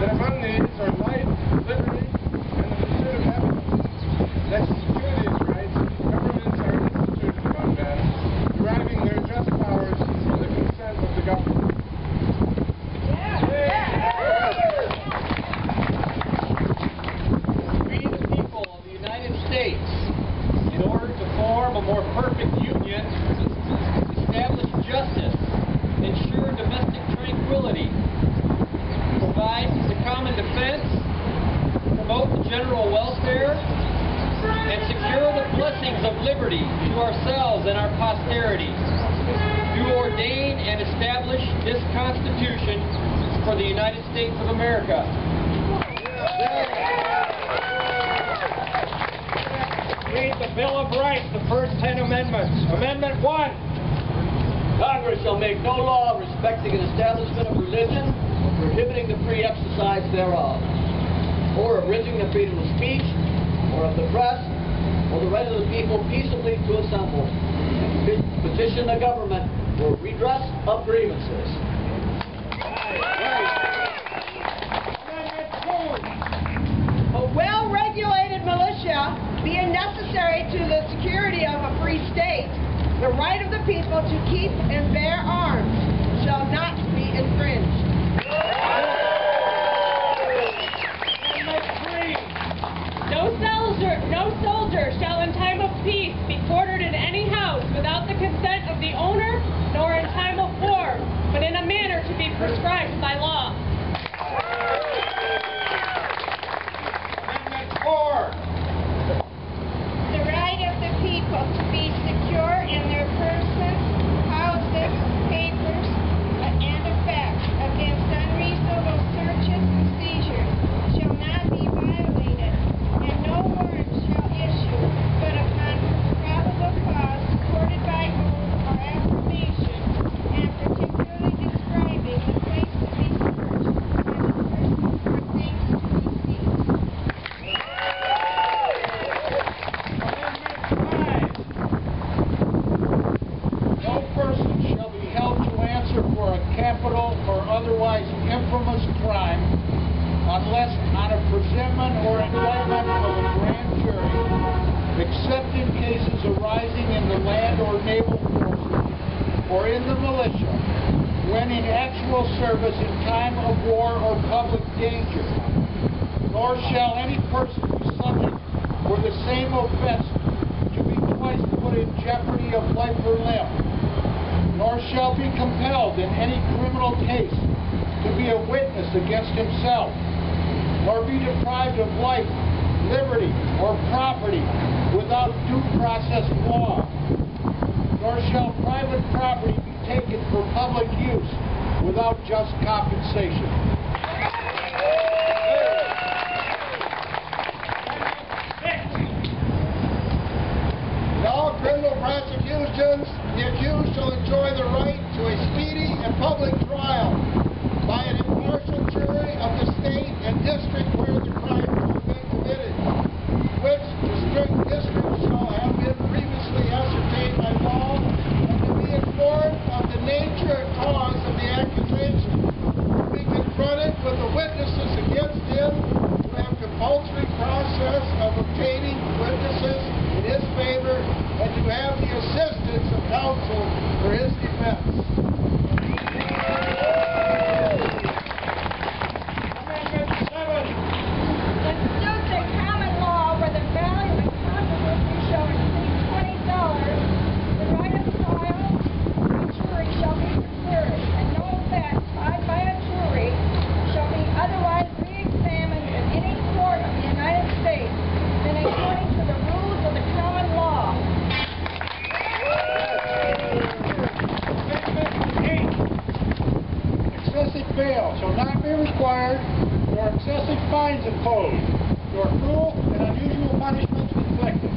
that among these are life, liberty, and the pursuit of happiness. That to secure these rights, governments are instituted among them, deriving their just powers from the consent of the government. We, the people of the United States, in order to form a more perfect union, establish justice, ensure domestic tranquility, provide the common defense, promote the general welfare, and secure the blessings of liberty to ourselves and our posterity, do ordain and establish this Constitution for the United States of America. Read the Bill of Rights, the first 10 amendments. Amendment 1. Congress shall make no law respecting an establishment of religion, prohibiting the free exercise thereof, or abridging the freedom of speech, or of the press, or the right of the people peaceably to assemble, and petition the government for redress of grievances. A well-regulated militia, being necessary to the security of a free state, the right of the people to keep and bear arms shall not be infringed. No soldier shall in time of peace be quartered in any house without the consent of the owner, nor in time of war, but in a manner to be prescribed by law. Amendment 4. The right of the people to be secure in their persons, houses, papers, and effects against unreasonable searches and seizures shall not be violated, and no warrant shall issue but upon probable cause supported by oath or affirmation, and particularly describing the place to be searched and the persons or things to be seized. No person shall be held to answer for a capital or otherwise infamous crime unless on a presentment or indictment of a grand jury, except in cases arising in the land or naval forces or in the militia, when in actual service in time of war or public danger. Nor shall any person be subject for the same offense to be twice put in jeopardy of life or limb, nor shall be compelled in any criminal case to be a witness against himself, nor be deprived of life, liberty, or property without due process of law, nor shall private property be taken for public use without just compensation. In all criminal prosecutions, the accused shall enjoy the right to a speedy and public trial by an impartial jury of the state and district where the crime has been committed, which district shall have been previously ascertained by law, and to be informed of the nature and cause of the accusation, to be confronted with the witnesses against him, to have compulsory process of obtaining witnesses in his favor, and to have the assistance of counsel for his defense. Bail shall not be required, nor excessive fines imposed, nor cruel and unusual punishments inflicted.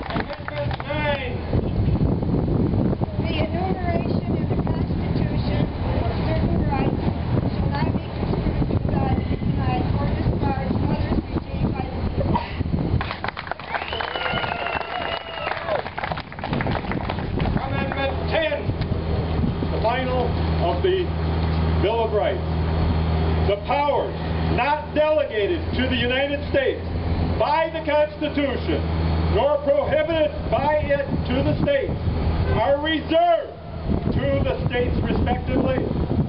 Amendment 9. The enumeration in the Constitution of certain rights shall not be construed to deny or disparage others retained by the people. Amendment 10. The final of the Bill of Rights. The powers not delegated to the United States by the Constitution, nor prohibited by it to the states, are reserved to the states respectively,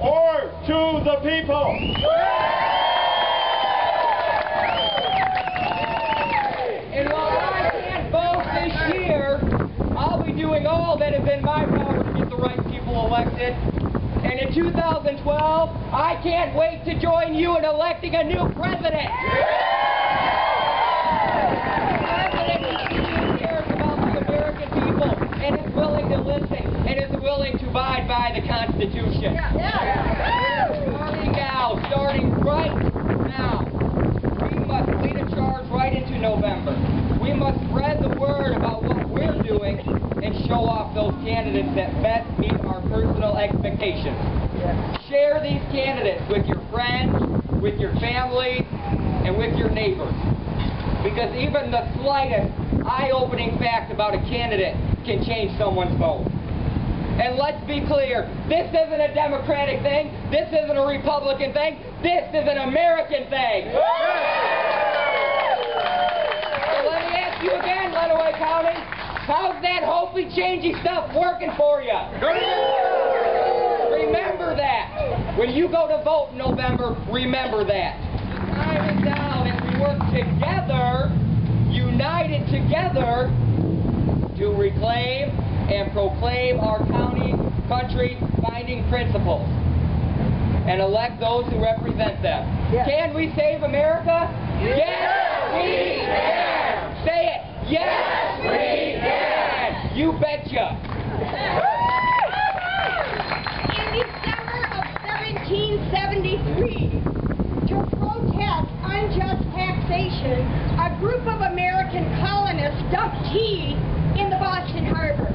or to the people. And while I can't vote this year, I'll be doing all that is in my power to get the right people elected. And in 2012, I can't wait to join you in electing a new president. Who cares about the American people and is willing to listen and is willing to abide by the Constitution. Starting right now, we must lead a charge right into November. We must spread the word about what we're doing and show off those candidates that best meet our personal expectations. Share these candidates with your friends, with your families, and with your neighbors. Because even the slightest eye-opening fact about a candidate can change someone's vote. And let's be clear, this isn't a Democratic thing, this isn't a Republican thing, this is an American thing. So let me ask you again, Lenawee County, how's that hopefully changing stuff working for you? Remember that. When you go to vote in November, remember that. Time is now as we work together, united together, to reclaim and proclaim our county, country, binding principles, and elect those who represent them. Yes. Can we save America? Yes, we can! Say it! Yes, we can! You betcha! In December of 1773, to protest unjust taxation, a group of American colonists dumped tea in the Boston Harbor.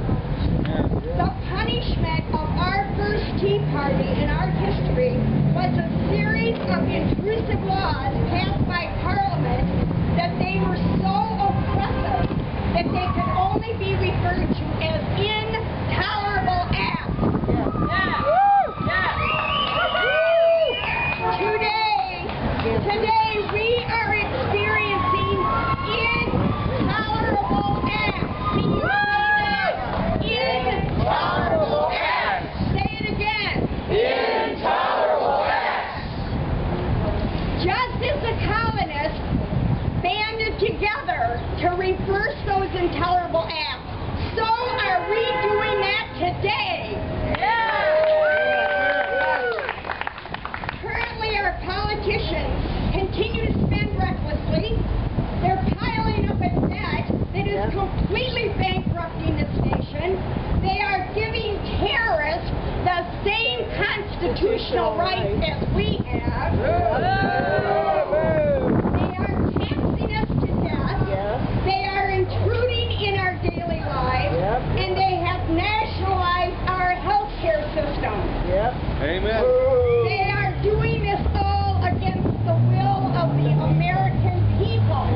The punishment of our first Tea Party in our history was a series of intrusive laws passed by Parliament that they were so oppressive that they could only be referred to as intolerable acts. Today we are experiencing intolerable acts. Can you see that? Intolerable acts. Say it again. Intolerable acts. Just as the colonists banded together to reverse those intolerable acts, so are we doing that today. Currently, our politicians continue to spend recklessly. They're piling up a debt that is completely bankrupting this nation. They are giving terrorists the same constitutional rights as we have. They are taxing us to death. They are intruding in our daily lives. And they have nationalized our health care system. Amen. They are doing this all against the will of the American people.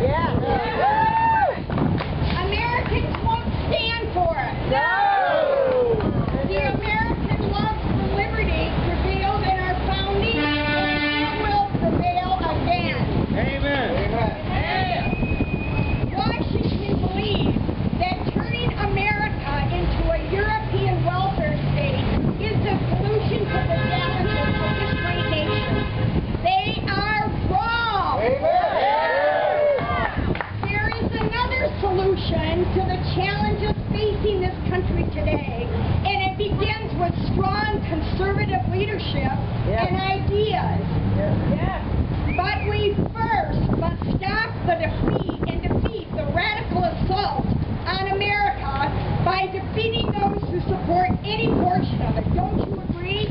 Americans won't stand for it. The American love for liberty prevailed in our founding, and it will prevail again. Amen. Washington believes that turning America into a European welfare state is the solution to the challenges of this great nation. They are wrong. There is another solution to the challenges facing this country today, and it begins with strong conservative leadership and ideas. But we first must stop the defeat the radical assault on America by defeating those who support any portion of it. Don't you agree?